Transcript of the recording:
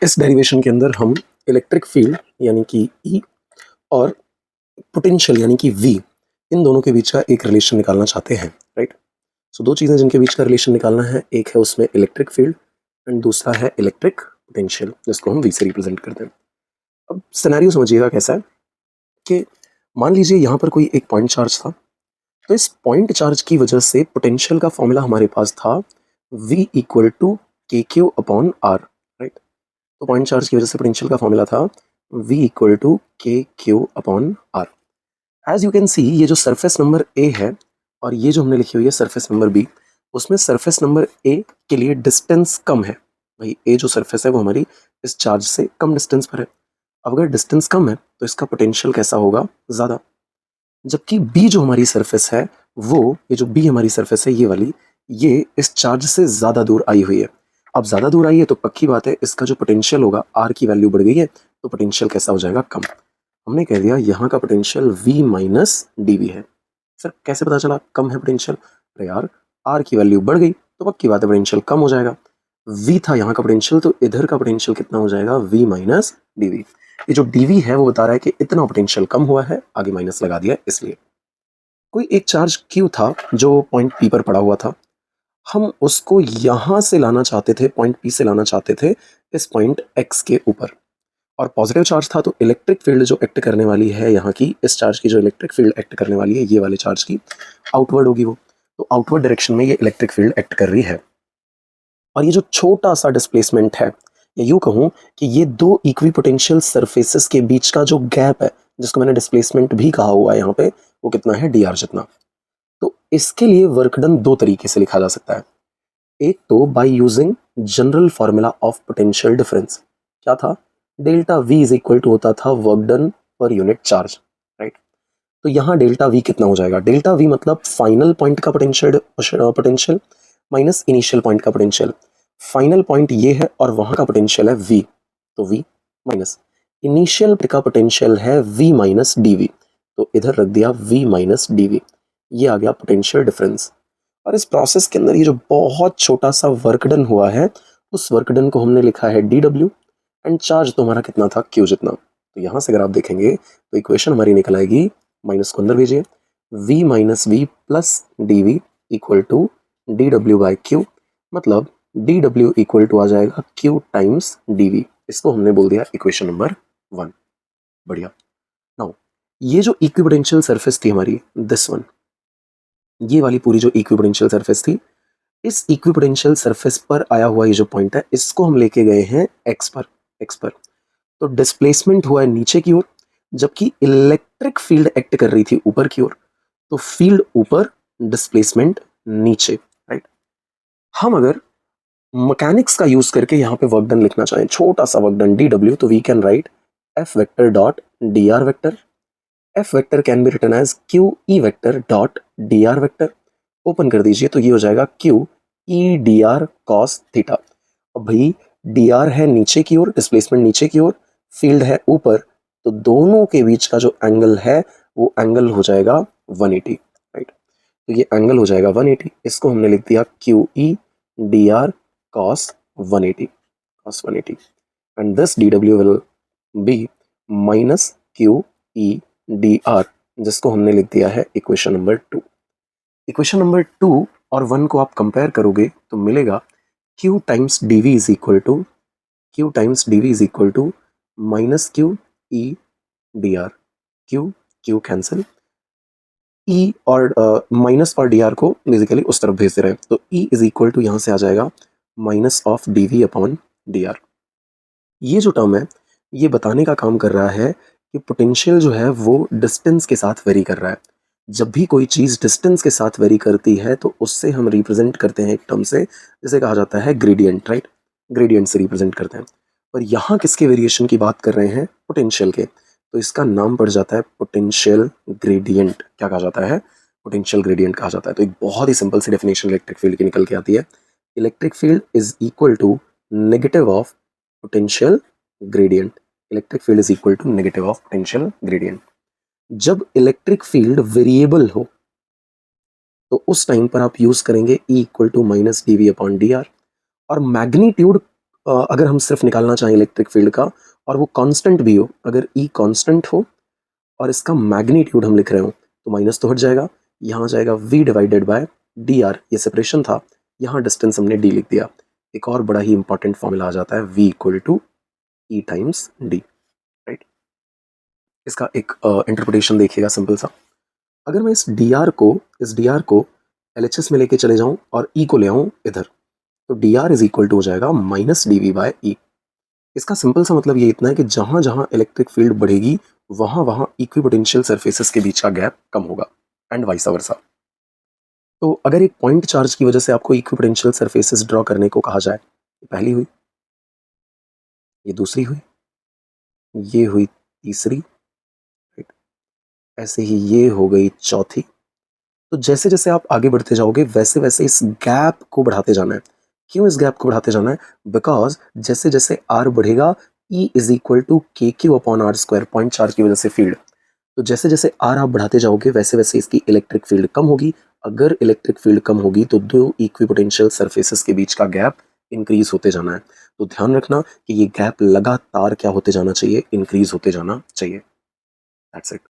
इस डेरिवेशन के अंदर हम इलेक्ट्रिक फील्ड यानी कि ई और पोटेंशियल यानी कि वी, इन दोनों के बीच का एक रिलेशन निकालना चाहते हैं, राइट। दो चीज़ें जिनके बीच का रिलेशन निकालना है, एक है उसमें इलेक्ट्रिक फील्ड एंड दूसरा है इलेक्ट्रिक पोटेंशियल, जिसको हम वी से रिप्रेजेंट करते हैं। अब सिनेरियो समझिएगा कैसा है कि मान लीजिए यहाँ पर कोई एक पॉइंट चार्ज था, तो इस पॉइंट चार्ज की वजह से पोटेंशियल का फॉर्मूला हमारे पास था v equal to K Q upon R, right. तो पॉइंट चार्ज की वजह से पोटेंशियल का फॉर्मूला था v equal to K Q upon R. As you can see, ये जो सरफेस नंबर ए है और ये जो हमने लिखी हुई है सरफेस नंबर बी, उसमें सरफेस नंबर ए के लिए डिस्टेंस कम है। भाई ए जो सरफेस है वो हमारी इस चार्ज से कम डिस्टेंस पर है। अब अगर डिस्टेंस कम है तो इसका पोटेंशियल कैसा होगा, ज़्यादा। जबकि बी जो हमारी सरफेस है वो, ये जो बी हमारी सरफेस है ये वाली, ये इस चार्ज से ज़्यादा दूर आई हुई है। अब ज़्यादा दूर आई है तो पक्की बात है इसका जो पोटेंशियल होगा, आर की वैल्यू बढ़ गई है तो पोटेंशियल कैसा हो जाएगा, कम। हमने कह दिया यहाँ का potential v minus D V है। सर कैसे पता चला कम है पोटेंशियल? अरे यार, आर की वैल्यू बढ़ गई तो पक्की बात है पोटेंशियल कम हो जाएगा। v था यहाँ का पोटेंशियल, तो इधर का पोटेंशियल कितना हो जाएगा, v माइनस डी वी। ये जो डी वी है वो बता रहा है कि इतना पोटेंशियल कम हुआ है, आगे माइनस लगा दिया इसलिए। कोई एक चार्ज q था जो पॉइंट p पर पड़ा हुआ था, हम उसको यहां से लाना चाहते थे, पॉइंट p से लाना चाहते थे इस पॉइंट x के ऊपर, और पॉजिटिव चार्ज था तो इलेक्ट्रिक फील्ड जो एक्ट करने वाली है यहाँ की, इस चार्ज की जो इलेक्ट्रिक फील्ड एक्ट करने वाली है ये वाले चार्ज की, आउटवर्ड होगी वो। तो आउटवर्ड डायरेक्शन में ये इलेक्ट्रिक फील्ड एक्ट कर रही है। और ये जो छोटा सा डिस्प्लेसमेंट है, या यूं कहूं कि ये दो इक्वी पोटेंशियल सरफेसेस के बीच का जो गैप है, जिसको मैंने डिस्प्लेसमेंट भी कहा हुआ है यहाँ पे, वो कितना है, डी आर जितना। तो इसके लिए वर्क डन दो तरीके से लिखा जा सकता है। एक तो by using general formula of potential difference. क्या था, delta V is equal to होता था work done per unit charge, right. तो यहाँ डेल्टा वी कितना हो जाएगा, डेल्टा वी मतलब फाइनल पॉइंट का पोटेंशियल माइनस इनिशियल पॉइंट का पोटेंशियल। फाइनल पॉइंट ये है और वहां का पोटेंशियल है v, तो v माइनस इनिशियल का पोटेंशियल है v माइनस डी वी, तो इधर रख दिया v माइनस डी वी। ये आ गया पोटेंशियल डिफरेंस। और इस प्रोसेस के अंदर ये जो बहुत छोटा सा वर्क डन हुआ है, उस वर्क डन को हमने लिखा है डी डब्ल्यू, एंड चार्ज तो हमारा कितना था, क्यू जितना। तो यहाँ से अगर आप देखेंगे तो इक्वेशन हमारी निकल आएगी, माइनस को अंदर भेजिए, v minus V plus D V equal to D W by Q, मतलब डी डब्ल्यू इक्वल टू आ जाएगा क्यू टाइम्स डी वी। इसको हमने बोल दिया इक्वेशन नंबर 1। बढ़िया। नाउ ये जो इक्विपोटेंशियल सरफेस थी हमारी, दिस वन, ये वाली पूरी जो इक्विपोटेंशियल सरफेस थी, इस इक्विपोटेंशियल सरफेस पर आया हुआ ये जो पॉइंट है, इसको हम लेके गए हैं x पर। तो डिस्प्लेसमेंट हुआ है नीचे की ओर, जबकि इलेक्ट्रिक फील्ड एक्ट कर रही थी ऊपर की ओर। तो फील्ड ऊपर, डिस्प्लेसमेंट नीचे, राइट। हम अगर मैकेनिक्स का यूज करके यहाँ पे वर्क डन लिखना चाहें, छोटा सा वर्क डन डी डब्ल्यू, तो we can write F vector dot D R vector. F vector can be written as Q E vector dot D R vector. Open कर दीजिए तो ये हो जाएगा Q E D R cos theta. अब भाई D R है नीचे की ओर, डिस्प्लेसमेंट नीचे की ओर, फील्ड है ऊपर, तो दोनों के बीच का जो एंगल है वो एंगल हो जाएगा 180, राइट। तो ये एंगल हो जाएगा 180, इसको हमने लिख दिया Q E D are cos 180, and this dw will be minus q e dr, जिसको हमने लिख दिया है इक्वेशन नंबर 2। इक्वेशन नंबर 2 और 1 को आप कंपेयर करोगे तो मिलेगा q times dv is equal to minus Q E D R. Q cancel, e और माइनस और dr को बेसिकली उस तरफ भेज दे रहे हैं, तो e इज इक्वल टू यहाँ से आ जाएगा minus of D V upon D R. ये जो टर्म है ये बताने का काम कर रहा है कि पोटेंशियल जो है वो डिस्टेंस के साथ वेरी कर रहा है। जब भी कोई चीज़ डिस्टेंस के साथ वेरी करती है तो उससे हम रिप्रेजेंट करते हैं एक टर्म से, जिसे कहा जाता है ग्रेडियंट, राइट। ग्रेडियंट से रिप्रेजेंट करते हैं। और यहाँ किसके वेरिएशन की बात कर रहे हैं, पोटेंशियल के, तो इसका नाम पड़ जाता है पोटेंशियल ग्रेडियंट। क्या कहा जाता है, पोटेंशियल ग्रेडियंट कहा जाता है। तो एक बहुत ही सिंपल सी डेफिनेशन इलेक्ट्रिक फील्ड की निकल के आती है, electric field is equal to negative of potential gradient. Electric field is equal to negative of potential gradient. जब इलेक्ट्रिक फील्ड वेरिएबल हो तो उस टाइम पर आप यूज करेंगे E equal to minus D V upon D R, और magnitude अगर हम सिर्फ निकालना चाहें इलेक्ट्रिक फील्ड का और वो कांस्टेंट भी हो, अगर ई कांस्टेंट हो और इसका मैग्नीट्यूड हम लिख रहे हो तो माइनस तो हट जाएगा, यहाँ जाएगा v divided by D R, ये सेपरेशन था, यहाँ डिस्टेंस हमने d लिख दिया। एक और बड़ा ही इंपॉर्टेंट फॉर्मूला आ जाता है v equal to E times D, right. इसका एक इंटरप्रिटेशन देखिएगा सिंपल सा। अगर मैं इस डी आर को LHS में लेके चले जाऊं और ई को ले आऊं इधर, तो D R is equal to हो जाएगा minus D V by E. इसका सिंपल सा मतलब ये इतना है कि जहां जहां इलेक्ट्रिक फील्ड बढ़ेगी वहां वहां इक्विपोटेंशियल सरफेसेस के बीच का गैप कम होगा एंड वाइस वर्सा। तो अगर एक पॉइंट चार्ज की वजह से आपको इक्विपोटेंशियल सरफेसेस ड्रॉ करने को कहा जाए, ये पहली हुई, ये दूसरी हुई, ये हुई तीसरी, राइट, ऐसे ही ये हो गई चौथी। तो जैसे जैसे आप आगे बढ़ते जाओगे वैसे वैसे इस गैप को बढ़ाते जाना है। क्यों इस गैप को बढ़ाते जाना है? बिकॉज जैसे जैसे आर बढ़ेगा E is equal to K Q upon R square, point charge की वजह से फील्ड। तो जैसे जैसे आर आप बढ़ाते जाओगे वैसे वैसे इसकी इलेक्ट्रिक फील्ड कम होगी। अगर इलेक्ट्रिक फील्ड कम होगी तो दो इक्विपोटेंशियल सरफेसेस के बीच का गैप इंक्रीज होते जाना है। तो ध्यान रखना कि ये गैप लगातार क्या होते जाना चाहिए, इंक्रीज होते जाना चाहिए। That's it.